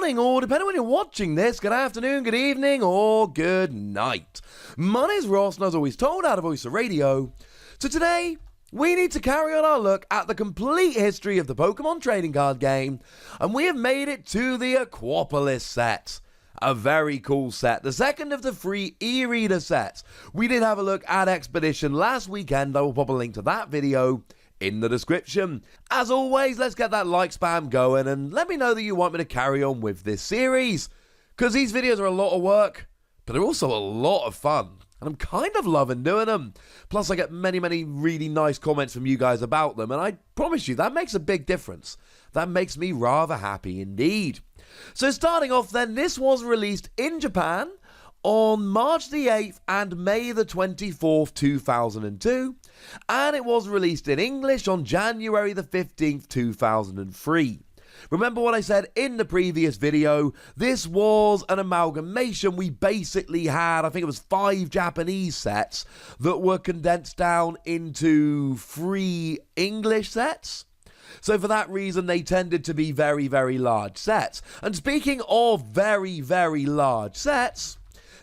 morning, or depending on when you're watching this, good afternoon, good evening, or good night. My name's Ross, and as always told out of Voice of Radio. So today, we need to carry on our look at the complete history of the Pokemon trading card game, and we have made it to the Aquapolis set. A very cool set, the second of the free e-reader sets. We did have a look at Expedition last weekend. I will pop a link to that video in the description. As always, let's get that like spam going and let me know that you want me to carry on with this series, because these videos are a lot of work, but they're also a lot of fun. And I'm kind of loving doing them. Plus, I get many really nice comments from you guys about them. And I promise you, that makes a big difference. That makes me rather happy indeed. So starting off then, this was released in Japan on March the 8th and May the 24th, 2002. And it was released in English on January the 15th, 2003. Remember what I said in the previous video, this was an amalgamation. We basically had, I think it was 5 Japanese sets that were condensed down into 3 English sets. So for that reason, they tended to be very large sets. And speaking of very large sets,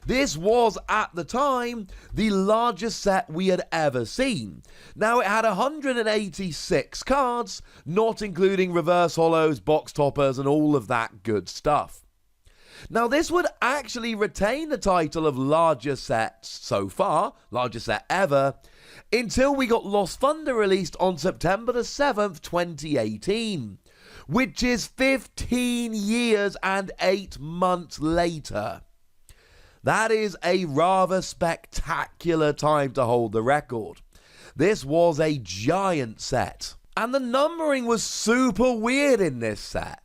this was, at the time, the largest set we had ever seen. Now, it had 186 cards, not including reverse hollows, box toppers, and all of that good stuff. Now, this would actually retain the title of largest set so far, largest set ever, until we got Lost Thunder released on September the 7th, 2018, which is 15 years and 8 months later. That is a rather spectacular time to hold the record. This was a giant set, and the numbering was super weird in this set.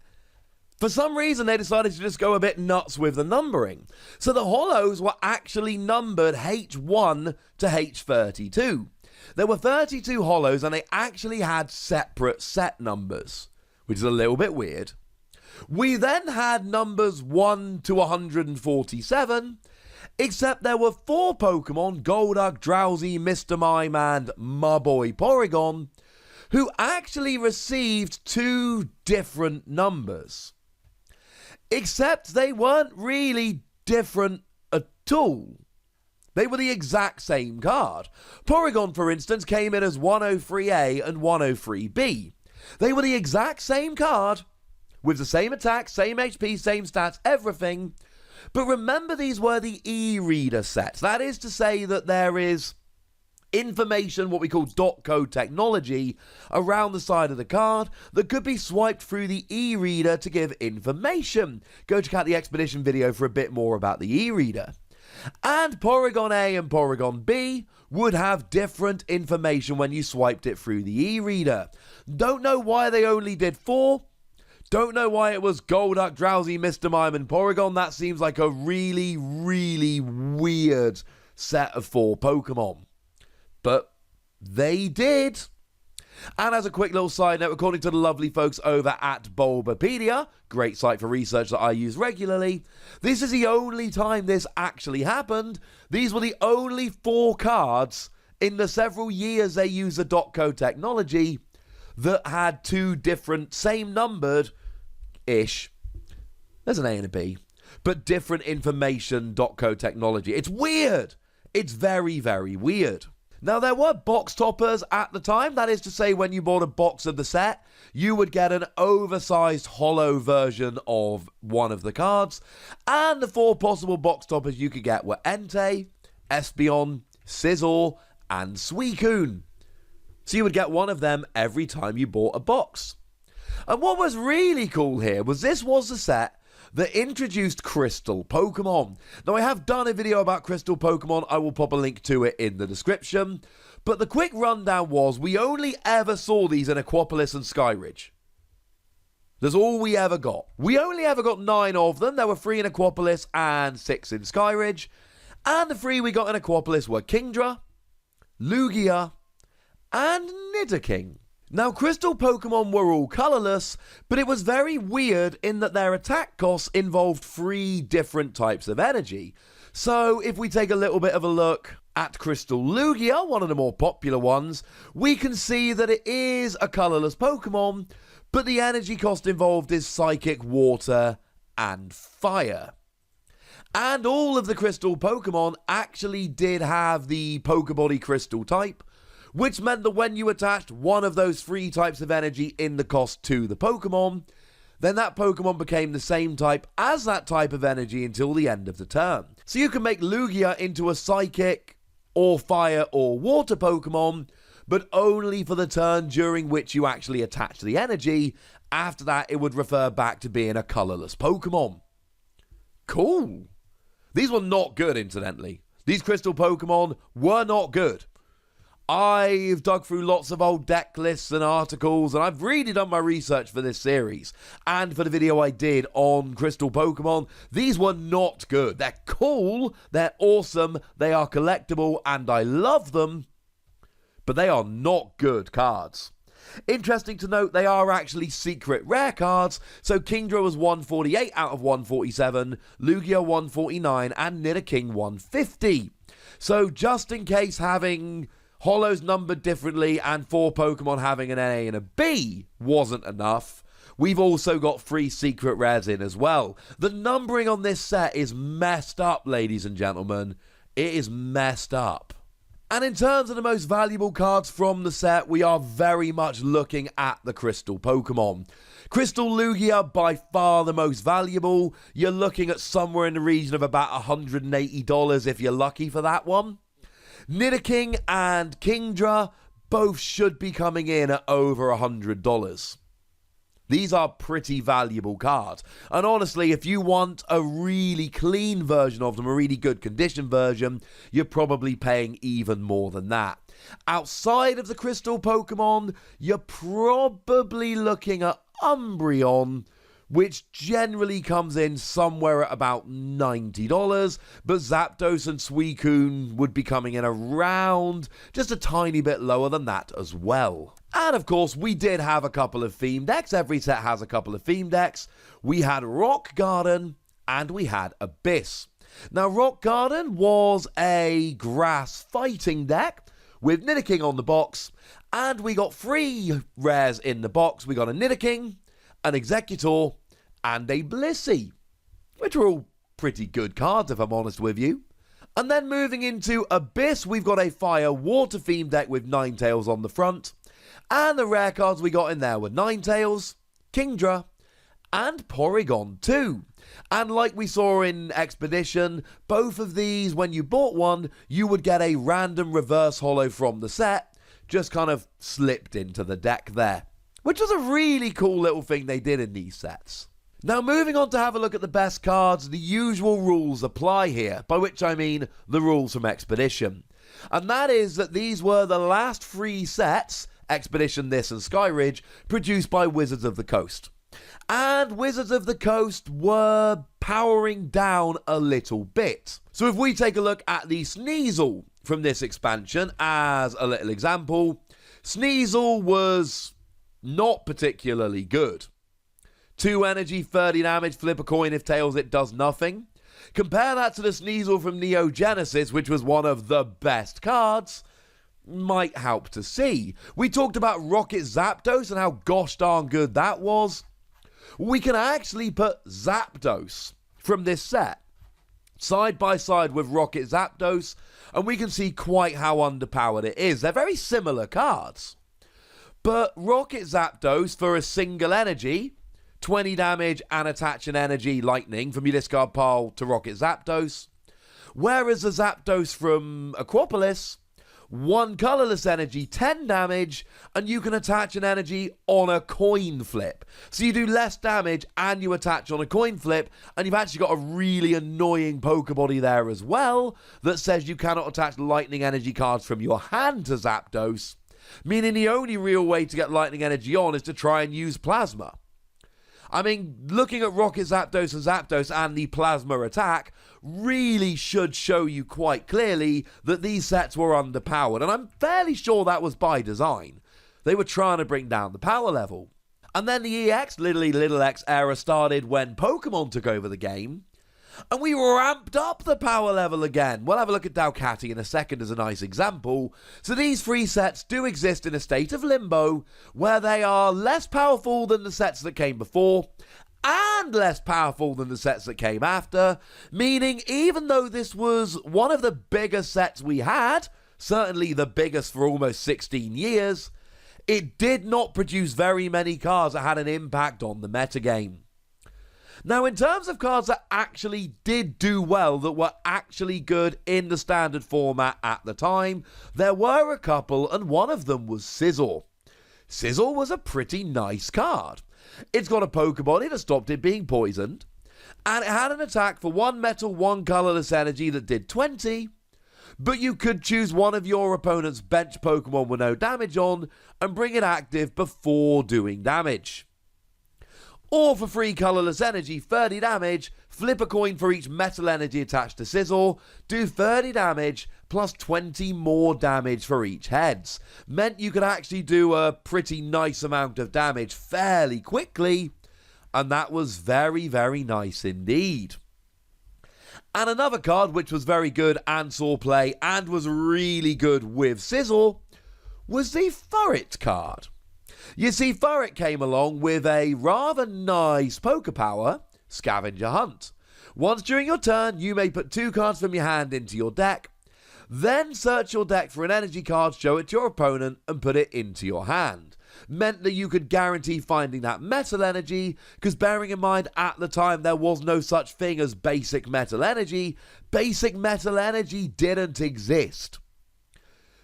For some reason, they decided to just go a bit nuts with the numbering. So the hollows were actually numbered H1 to H32. There were 32 hollows, and they actually had separate set numbers, which is a little bit weird. We then had numbers 1 to 147, except there were 4 Pokemon, Golduck, Drowsy, Mr. Mime, and my boy Porygon, who actually received 2 different numbers. Except they weren't really different at all. They were the exact same card. Porygon, for instance, came in as 103A and 103B. They were the exact same card, with the same attack, same HP, same stats, everything. But remember, these were the e-reader sets. That is to say that there is information, what we call dot code technology, around the side of the card that could be swiped through the e-reader to give information. Go check out the Expedition video for a bit more about the e-reader. And Porygon A and Porygon B would have different information when you swiped it through the e-reader. Don't know why they only did 4. Don't know why it was Golduck, Drowsy, Mr. Mime, and Porygon. That seems like a really weird set of 4 Pokemon. But they did. And as a quick little side note, according to the lovely folks over at Bulbapedia, great site for research that I use regularly, this is the only time this actually happened. These were the only 4 cards in the several years they used the dot code technology that had 2 different, same numbered-ish, there's an A and a B, but different information dot code technology. It's weird. It's very weird. Now, there were box toppers at the time. That is to say, when you bought a box of the set, you would get an oversized hollow version of one of the cards. And the 4 possible box toppers you could get were Entei, Espeon, Scizor, and Suicune. So you would get one of them every time you bought a box. And what was really cool here was this was the set that introduced Crystal Pokemon. Now, I have done a video about Crystal Pokemon. I will pop a link to it in the description. But the quick rundown was we only ever saw these in Aquapolis and Skyridge. That's all we ever got. We only ever got 9 of them. There were 3 in Aquapolis and 6 in Skyridge. And the 3 we got in Aquapolis were Kingdra, Lugia, and Nidoking. Now, Crystal Pokemon were all colourless, but it was very weird in that their attack costs involved 3 different types of energy. So, if we take a little bit of a look at Crystal Lugia, one of the more popular ones, we can see that it is a colourless Pokemon, but the energy cost involved is Psychic, Water, and Fire. And all of the crystal Pokemon actually did have the Pokebody crystal type, which meant that when you attached one of those 3 types of energy in the cost to the Pokemon, then that Pokemon became the same type as that type of energy until the end of the turn. So you can make Lugia into a Psychic, or Fire, or Water Pokemon, but only for the turn during which you actually attach the energy. After that, it would refer back to being a colourless Pokemon. Cool. These were not good, incidentally. These crystal Pokemon were not good. I've dug through lots of old deck lists and articles, and I've really done my research for this series. And for the video I did on crystal Pokemon, these were not good. They're cool, they're awesome, they are collectible, and I love them, but they are not good cards. Interesting to note, they are actually secret rare cards, so Kingdra was 148 out of 147, Lugia 149, and Nidoking 150. So just in case having Holos numbered differently and 4 Pokemon having an A and a B wasn't enough, we've also got 3 secret rares in as well. The numbering on this set is messed up, ladies and gentlemen. It is messed up. And in terms of the most valuable cards from the set, we are very much looking at the Crystal Pokemon. Crystal Lugia, by far the most valuable. You're looking at somewhere in the region of about $180 if you're lucky for that one. Nidoking and Kingdra both should be coming in at over $100. These are pretty valuable cards. And honestly, if you want a really clean version of them, a really good condition version, you're probably paying even more than that. Outside of the Crystal Pokemon, you're probably looking at Umbreon, which generally comes in somewhere at about $90, but Zapdos and Suicune would be coming in around just a tiny bit lower than that as well. And of course, we did have a couple of theme decks. Every set has a couple of theme decks. We had Rock Garden and we had Abyss. Now, Rock Garden was a grass fighting deck with Nidoking on the box, and we got 3 rares in the box. We got a Nidoking, an Executor, and a Blissey, which are all pretty good cards if I'm honest with you. And then moving into Abyss, we've got a Fire Water theme deck with Ninetales on the front. And the rare cards we got in there were Ninetales, Kingdra, and Porygon 2. And like we saw in Expedition, both of these, when you bought one, you would get a random reverse holo from the set, just kind of slipped into the deck there. Which was a really cool little thing they did in these sets. Now moving on to have a look at the best cards, the usual rules apply here, by which I mean the rules from Expedition. And that is that these were the last 3 sets, Expedition This and Skyridge, produced by Wizards of the Coast. And Wizards of the Coast were powering down a little bit. So if we take a look at the Sneasel from this expansion as a little example, Sneasel was not particularly good. 2 energy, 30 damage, flip a coin, if tails it does nothing. Compare that to the Sneasel from Neo Genesis, which was one of the best cards. Might help to see. We talked about Rocket Zapdos and how gosh darn good that was. We can actually put Zapdos from this set side by side with Rocket Zapdos, and we can see quite how underpowered it is. They're very similar cards. But Rocket Zapdos for a single energy, 20 damage and attach an energy lightning from your discard pile to Rocket Zapdos. Whereas the Zapdos from Aquapolis, 1 colorless energy, 10 damage, and you can attach an energy on a coin flip. So you do less damage and you attach on a coin flip, and you've actually got a really annoying Pokebody there as well that says you cannot attach lightning energy cards from your hand to Zapdos, meaning the only real way to get lightning energy on is to try and use Plasma. I mean, looking at Rocket Zapdos and Zapdos and the Plasma attack really should show you quite clearly that these sets were underpowered, and I'm fairly sure that was by design. They were trying to bring down the power level. And then the EX, literally Little X era started when Pokemon took over the game, and we ramped up the power level again. We'll have a look at Delcatty in a second as a nice example. So these 3 sets do exist in a state of limbo, where they are less powerful than the sets that came before, and less powerful than the sets that came after, meaning even though this was one of the biggest sets we had, certainly the biggest for almost 16 years, it did not produce very many cards that had an impact on the metagame. Now, in terms of cards that actually did do well, that were actually good in the standard format at the time, there were a couple, and one of them was Sizzle. Sizzle was a pretty nice card. It's got a Pokebody that stopped it being poisoned, and it had an attack for 1 metal, 1 colorless energy that did 20, but you could choose one of your opponent's bench Pokemon with no damage on and bring it active before doing damage. Or for free colorless energy, 30 damage, flip a coin for each metal energy attached to Sizzle, do 30 damage plus 20 more damage for each heads. Meant you could actually do a pretty nice amount of damage fairly quickly, and that was very, very nice indeed. And another card which was very good and saw play and was really good with Sizzle was the Furret card. You see, Furret came along with a rather nice Pokepower, Scavenger Hunt. Once during your turn, you may put 2 cards from your hand into your deck, then search your deck for an energy card, show it to your opponent, and put it into your hand. Meant that you could guarantee finding that metal energy, because bearing in mind at the time there was no such thing as basic metal energy. Basic metal energy didn't exist.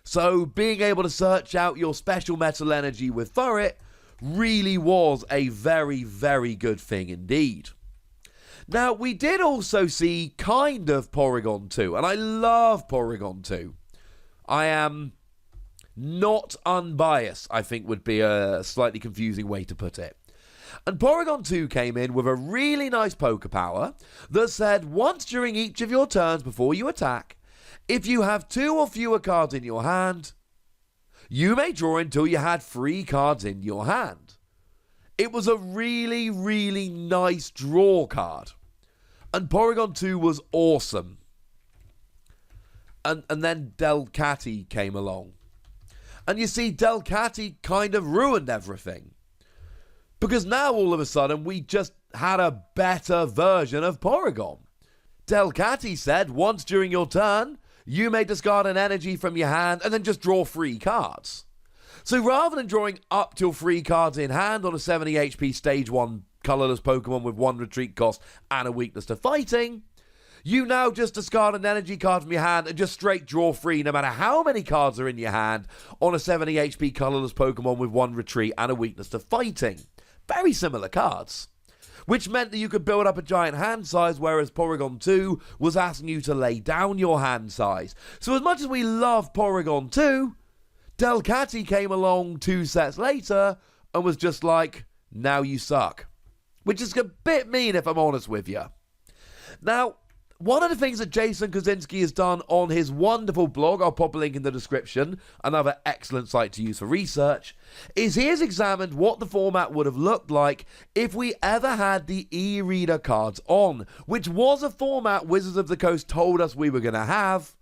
So being able to search out your special metal energy with Furret really was a very, very good thing indeed. Now, we did also see kind of Porygon 2, and I love Porygon 2. I am not unbiased, I think would be a slightly confusing way to put it. And Porygon 2 came in with a really nice Pokepower that said once during each of your turns before you attack, if you have 2 or fewer cards in your hand, you may draw until you had 3 cards in your hand. It was a really, really nice draw card. And Porygon 2 was awesome. And then Delcatty came along. And you see, Delcatty kind of ruined everything. Because now all of a sudden we just had a better version of Porygon. Delcatty said once during your turn, you may discard an energy from your hand and then just draw 3 cards. So rather than drawing up till 3 cards in hand on a 70 HP stage 1 colorless Pokemon with 1 retreat cost and a weakness to fighting, you now just discard an energy card from your hand and just straight draw 3 no matter how many cards are in your hand on a 70 HP colorless Pokemon with 1 retreat and a weakness to fighting. Very similar cards. Which meant that you could build up a giant hand size, whereas Porygon 2 was asking you to lay down your hand size. So as much as we love Porygon 2, Delcatty came along 2 sets later and was just like, now you suck. Which is a bit mean if I'm honest with you. Now, one of the things that Jason Kosinski has done on his wonderful blog, I'll pop a link in the description, another excellent site to use for research, is he has examined what the format would have looked like if we ever had the e-reader cards on, which was a format Wizards of the Coast told us we were going to have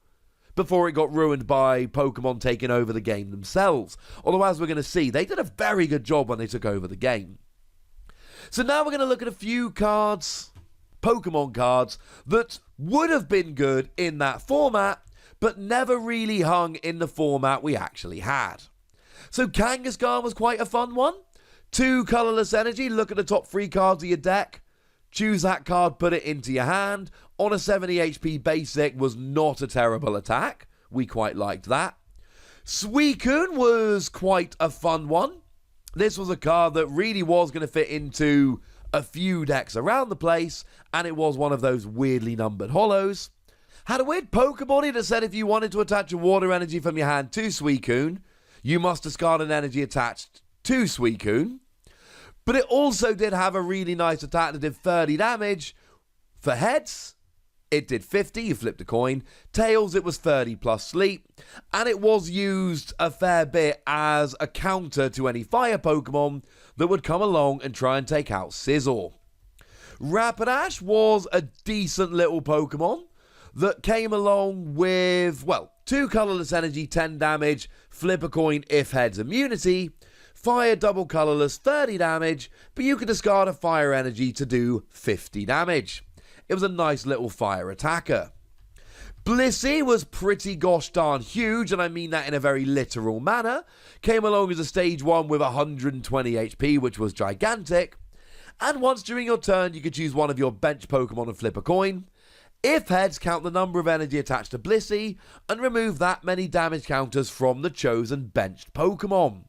before it got ruined by Pokemon taking over the game themselves. Although, as we're going to see, they did a very good job when they took over the game. So now we're going to look at a few cards, Pokemon cards, that would have been good in that format, but never really hung in the format we actually had. So Kangaskhan was quite a fun one. 2 colorless energy, look at the top 3 cards of your deck, choose that card, put it into your hand. On a 70 HP basic was not a terrible attack. We quite liked that. Suicune was quite a fun one. This was a card that really was going to fit into a few decks around the place, and it was one of those weirdly numbered holos. Had a weird Pokebody that said if you wanted to attach a water energy from your hand to Suicune, you must discard an energy attached to Suicune. But it also did have a really nice attack that did 30 damage. For heads, it did 50, you flipped a coin. Tails, it was 30 plus sleep. And it was used a fair bit as a counter to any fire Pokemon that would come along and try and take out Sizzle. Rapidash was a decent little Pokemon that came along with, well, 2 colorless energy, 10 damage, flip a coin if heads immunity. Fire double colourless, 30 damage, but you could discard a fire energy to do 50 damage. It was a nice little fire attacker. Blissey was pretty gosh darn huge, and I mean that in a very literal manner. Came along as a stage 1 with 120 HP, which was gigantic. And once during your turn, you could choose one of your bench Pokemon and flip a coin. If heads, count the number of energy attached to Blissey, and remove that many damage counters from the chosen benched Pokemon.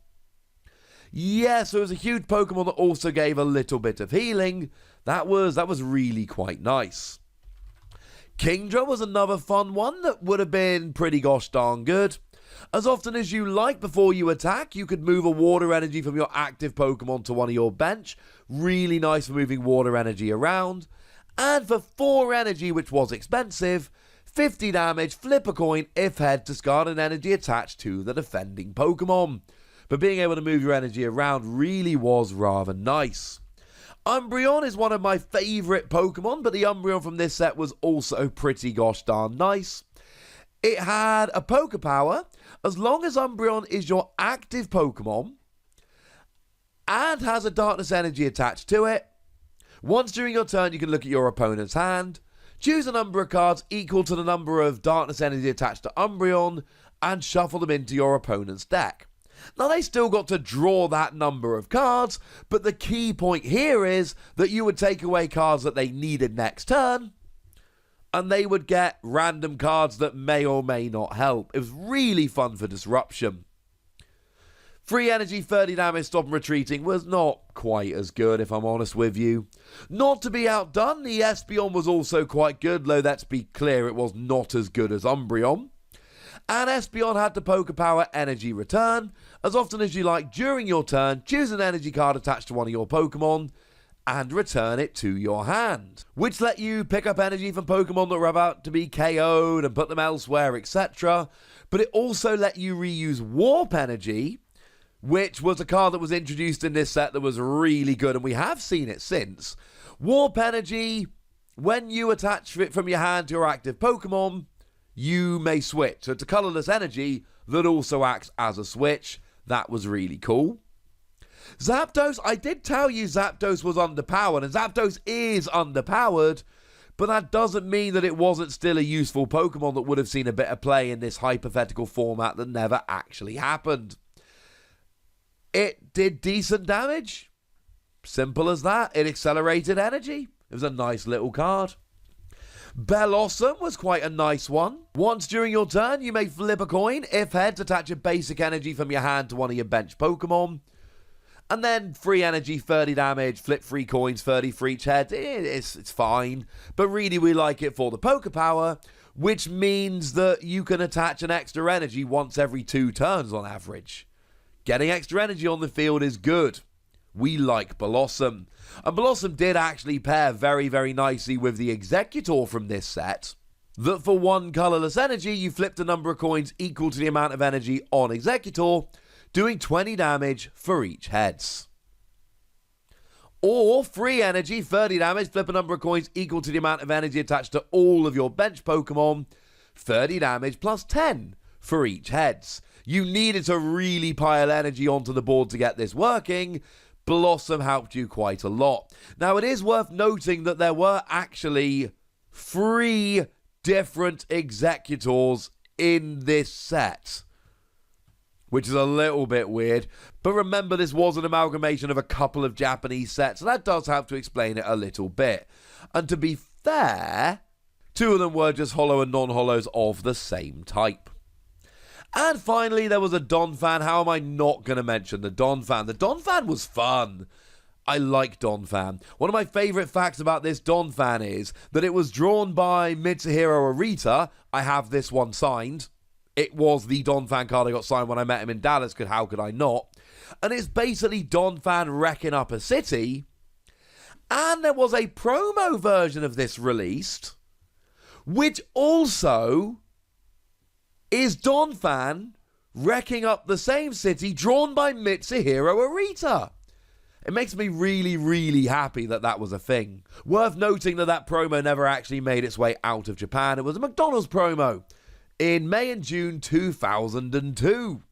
Yes, it was a huge Pokemon that also gave a little bit of healing. That was really quite nice. Kingdra was another fun one that would have been pretty gosh darn good. As often as you like before you attack, you could move a water energy from your active Pokemon to one of your bench. Really nice for moving water energy around. And for 4 energy, which was expensive, 50 damage, flip a coin, if head, discard an energy attached to the defending Pokemon. But being able to move your energy around really was rather nice. Umbreon is one of my favourite Pokemon, but the Umbreon from this set was also pretty gosh darn nice. It had a Poké Power. As long as Umbreon is your active Pokemon and has a Darkness energy attached to it, once during your turn you can look at your opponent's hand, choose a number of cards equal to the number of Darkness energy attached to Umbreon, and shuffle them into your opponent's deck. Now, they still got to draw that number of cards, but the key point here is that you would take away cards that they needed next turn, and they would get random cards that may or may not help. It was really fun for disruption. Free energy, 30 damage, stop and retreating was not quite as good, if I'm honest with you. Not to be outdone, the Espeon was also quite good, though let's be clear, it was not as good as Umbreon. And Espeon had the Poké Power Energy Return. As often as you like during your turn, choose an energy card attached to one of your Pokemon and return it to your hand, which let you pick up energy from Pokemon that were about to be KO'd and put them elsewhere, etc. But it also let you reuse Warp Energy, which was a card that was introduced in this set that was really good, and we have seen it since. Warp Energy, when you attach it from your hand to your active Pokemon, you may switch. So it's a colourless energy that also acts as a switch. That was really cool. Zapdos, I did tell you Zapdos was underpowered, and Zapdos is underpowered, but that doesn't mean that it wasn't still a useful Pokemon that would have seen a bit of play in this hypothetical format that never actually happened. It did decent damage. Simple as that. It accelerated energy. It was a nice little card. Bellossom was quite a nice one. Once during your turn, you may flip a coin. If heads, attach a basic energy from your hand to one of your bench Pokemon. And then free energy, 30 damage, flip 3 coins, 30 for each head. It's fine. But really, we like it for the Poké Power, which means that you can attach an extra energy once every 2 turns on average. Getting extra energy on the field is good. We like Bellossom. And Bellossom did actually pair very, very nicely with the Executor from this set. That for 1 colourless energy, you flipped a number of coins equal to the amount of energy on Executor, doing 20 damage for each heads. Or free energy, 30 damage, flip a number of coins equal to the amount of energy attached to all of your bench Pokemon, 30 damage plus 10 for each heads. You needed to really pile energy onto the board to get this working. Bellossom helped you quite a lot. Now, it is worth noting that there were actually 3 different Executors in this set, which is a little bit weird. But remember, this was an amalgamation of a couple of Japanese sets, so that does have to explain it a little bit. And to be fair, 2 of them were just holo and non-holos of the same type. And finally, there was a Donphan. How am I not going to mention the Donphan? The Donphan was fun. I like Donphan. One of my favourite facts about this Donphan is that it was drawn by Mitsuhiro Arita. I have this one signed. It was the Donphan card I got signed when I met him in Dallas, because how could I not? And it's basically Donphan wrecking up a city. And there was a promo version of this released, which also is Donphan wrecking up the same city, drawn by Mitsuhiro Arita. It makes me really, really happy that that was a thing. Worth noting that that promo never actually made its way out of Japan. It was a McDonald's promo in May and June 2002.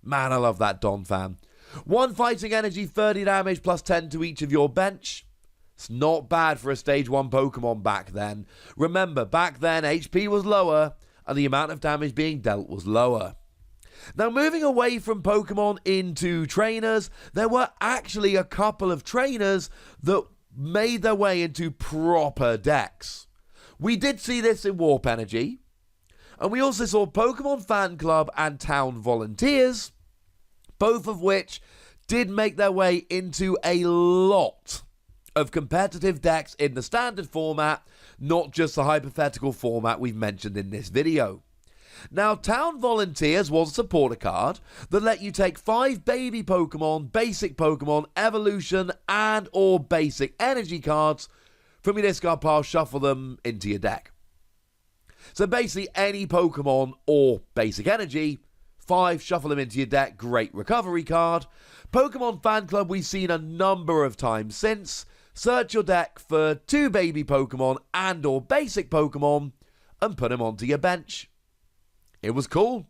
Man, I love that Donphan. 1 fighting energy, 30 damage plus 10 to each of your bench. It's not bad for a stage 1 Pokemon back then. Remember, back then HP was lower and the amount of damage being dealt was lower. Now, moving away from Pokemon into trainers, there were actually a couple of trainers that made their way into proper decks. We did see this in Warp Energy, and we also saw Pokemon Fan Club and Town Volunteers, both of which did make their way into a lot of competitive decks in the standard format, not just the hypothetical format we've mentioned in this video. Now, Town Volunteers was a supporter card that let you take 5 baby Pokemon, basic Pokemon, evolution, and or basic energy cards from your discard pile, shuffle them into your deck. So basically any Pokemon or basic energy, 5, shuffle them into your deck, great recovery card. Pokemon Fan Club we've seen a number of times since. Search your deck for 2 baby Pokemon and or basic Pokemon and put them onto your bench. It was cool.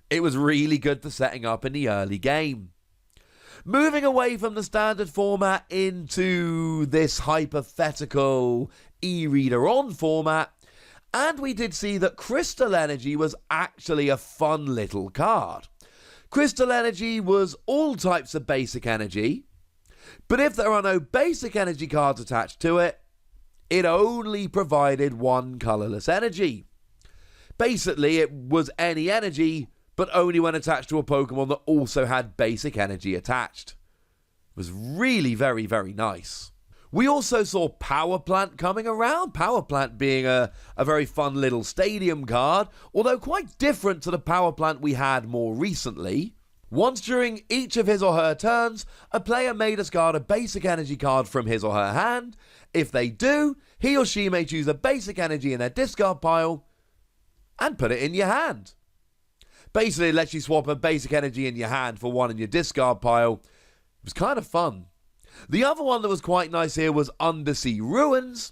It was really good for setting up in the early game. Moving away from the standard format into this hypothetical e-reader on format, and we did see that Crystal Energy was actually a fun little card. Crystal Energy was all types of basic energy, but if there are no basic energy cards attached to it, it only provided 1 colourless energy. Basically, it was any energy, but only when attached to a Pokemon that also had basic energy attached. It was really very, very nice. We also saw Power Plant coming around, Power Plant being a very fun little stadium card, although quite different to the Power Plant we had more recently. Once during each of his or her turns, a player may discard a basic energy card from his or her hand. If they do, he or she may choose a basic energy in their discard pile and put it in your hand. Basically, it lets you swap a basic energy in your hand for one in your discard pile. It was kind of fun. The other one that was quite nice here was Undersea Ruins,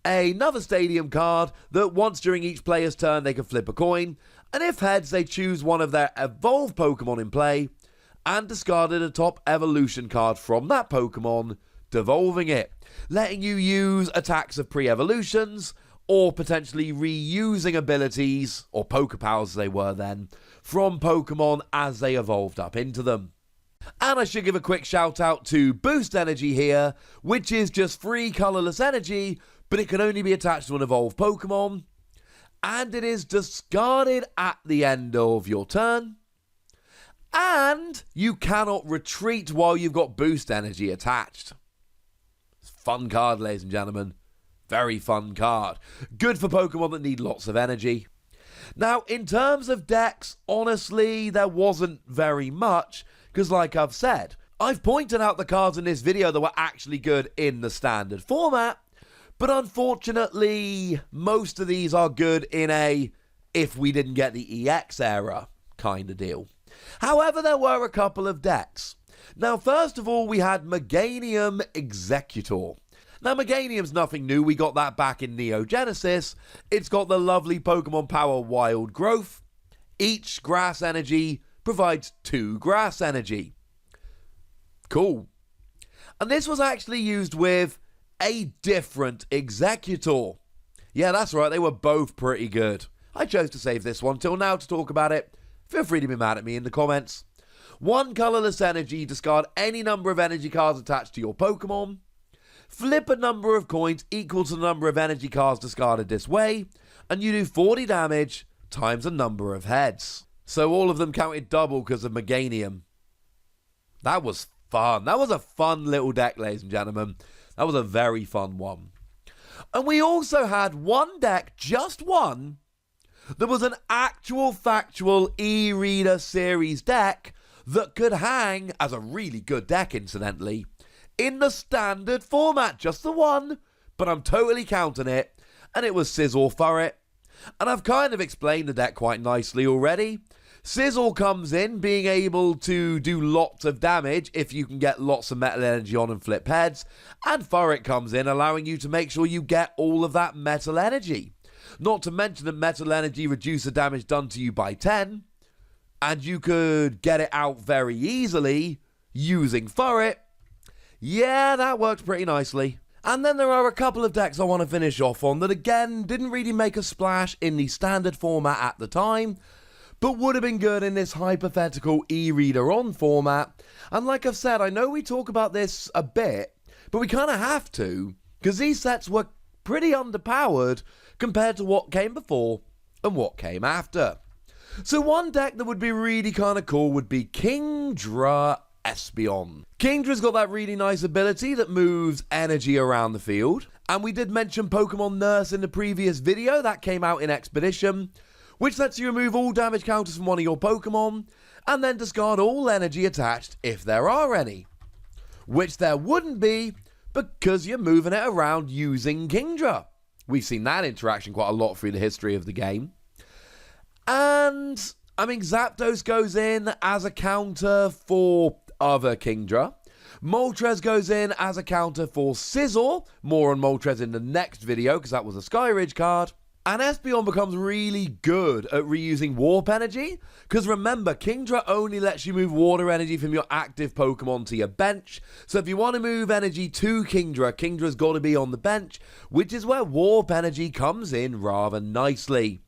another stadium card that once during each player's turn they can flip a coin, and if heads they choose one of their evolved Pokemon in play and discarded a top evolution card from that Pokemon, devolving it, letting you use attacks of pre-evolutions or potentially reusing abilities, or Pokepowers they were then, from Pokemon as they evolved up into them. And I should give a quick shout out to Boost Energy here, which is just free colourless energy, but it can only be attached to an evolved Pokemon, and it is discarded at the end of your turn, and you cannot retreat while you've got Boost Energy attached. It's a fun card, ladies and gentlemen. Very fun card. Good for Pokemon that need lots of energy. Now, in terms of decks, honestly, there wasn't very much, because like I've said, I've pointed out the cards in this video that were actually good in the standard format, but unfortunately, most of these are good in a if we didn't get the EX era kind of deal. However, there were a couple of decks. Now, first of all, we had Meganium Executor. Now, Meganium's nothing new. We got that back in Neo Genesis. It's got the lovely Pokemon Power Wild Growth. Each grass energy provides 2 grass energy. Cool. And this was actually used with a different Executor. Yeah, that's right. They were both pretty good. I chose to save this one till now to talk about it. Feel free to be mad at me in the comments. 1 colourless energy. Discard any number of energy cards attached to your Pokemon. Flip a number of coins equal to the number of energy cards discarded this way, and you do 40 damage times a number of heads. So all of them counted double because of Meganium. That was fun. That was a fun little deck, ladies and gentlemen. That was a very fun one. And we also had one deck, just one, that was an actual factual e-reader series deck that could hang as a really good deck, incidentally, in the standard format. Just the one, but I'm totally counting it, and it was Sizzle Furret. And I've kind of explained the deck quite nicely already. Sizzle comes in being able to do lots of damage if you can get lots of metal energy on and flip heads, and Furret comes in allowing you to make sure you get all of that metal energy. Not to mention that metal energy reduces the damage done to you by 10, and you could get it out very easily using Furret, yeah, that works pretty nicely. And then there are a couple of decks I want to finish off on that again didn't really make a splash in the standard format at the time, but would have been good in this hypothetical e-reader on format. And like I've said, I know we talk about this a bit, but we kind of have to, because these sets were pretty underpowered compared to what came before and what came after. So one deck that would be really kind of cool would be Kingdra Espeon. Kingdra's got that really nice ability that moves energy around the field. And we did mention Pokemon Nurse in the previous video that came out in Expedition, which lets you remove all damage counters from one of your Pokemon and then discard all energy attached if there are any. Which there wouldn't be because you're moving it around using Kingdra. We've seen that interaction quite a lot through the history of the game. And, I mean, Zapdos goes in as a counter for other Kingdra. Moltres goes in as a counter for Scizor. More on Moltres in the next video because that was a Skyridge card. And Espeon becomes really good at reusing Warp Energy, because remember, Kingdra only lets you move Water Energy from your active Pokemon to your bench, so if you want to move energy to Kingdra, Kingdra's got to be on the bench, which is where Warp Energy comes in rather nicely.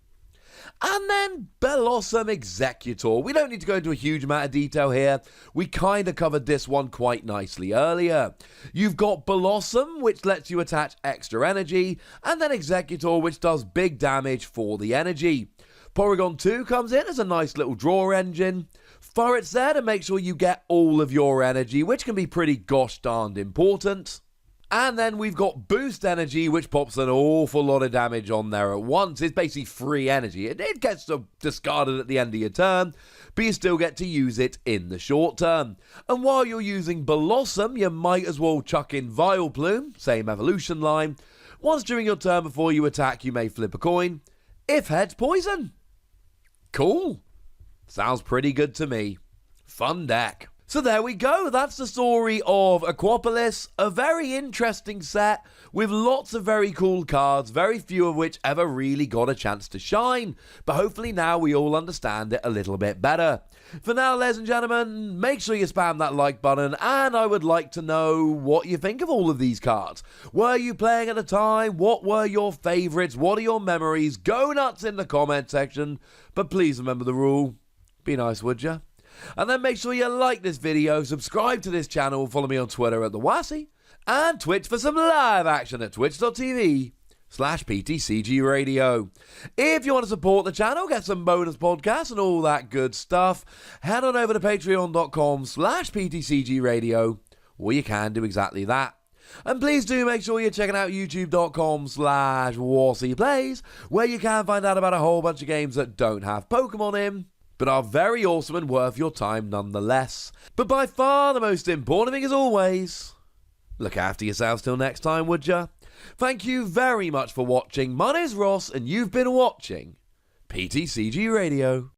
And then Bellossom Executor. We don't need to go into a huge amount of detail here. We kind of covered this one quite nicely earlier. You've got Bellossom, which lets you attach extra energy, and then Executor, which does big damage for the energy. Porygon 2 comes in as a nice little draw engine. Furret's there to make sure you get all of your energy, which can be pretty gosh darned important. And then we've got Boost Energy, which pops an awful lot of damage on there at once. It's basically free energy. It gets discarded at the end of your turn, but you still get to use it in the short term. And while you're using Bellossom, you might as well chuck in Vileplume, same evolution line. Once during your turn before you attack, you may flip a coin. If heads, poison. Cool. Sounds pretty good to me. Fun deck. So there we go, that's the story of Aquapolis, a very interesting set with lots of very cool cards, very few of which ever really got a chance to shine, but hopefully now we all understand it a little bit better. For now, ladies and gentlemen, make sure you spam that like button, and I would like to know what you think of all of these cards. Were you playing at the time? What were your favourites? What are your memories? Go nuts in the comment section, but please remember the rule, be nice, would ya? And then make sure you like this video, subscribe to this channel, follow me on Twitter at TheWassy, and Twitch for some live action at twitch.tv/PTCGRadio. If you want to support the channel, get some bonus podcasts and all that good stuff, head on over to patreon.com/PTCGRadio, or you can do exactly that. And please do make sure you're checking out youtube.com/WassyPlays, where you can find out about a whole bunch of games that don't have Pokemon in, but are very awesome and worth your time nonetheless. But by far the most important thing as always, look after yourselves till next time, would ya? Thank you very much for watching. My name's Ross, and you've been watching PTCG Radio.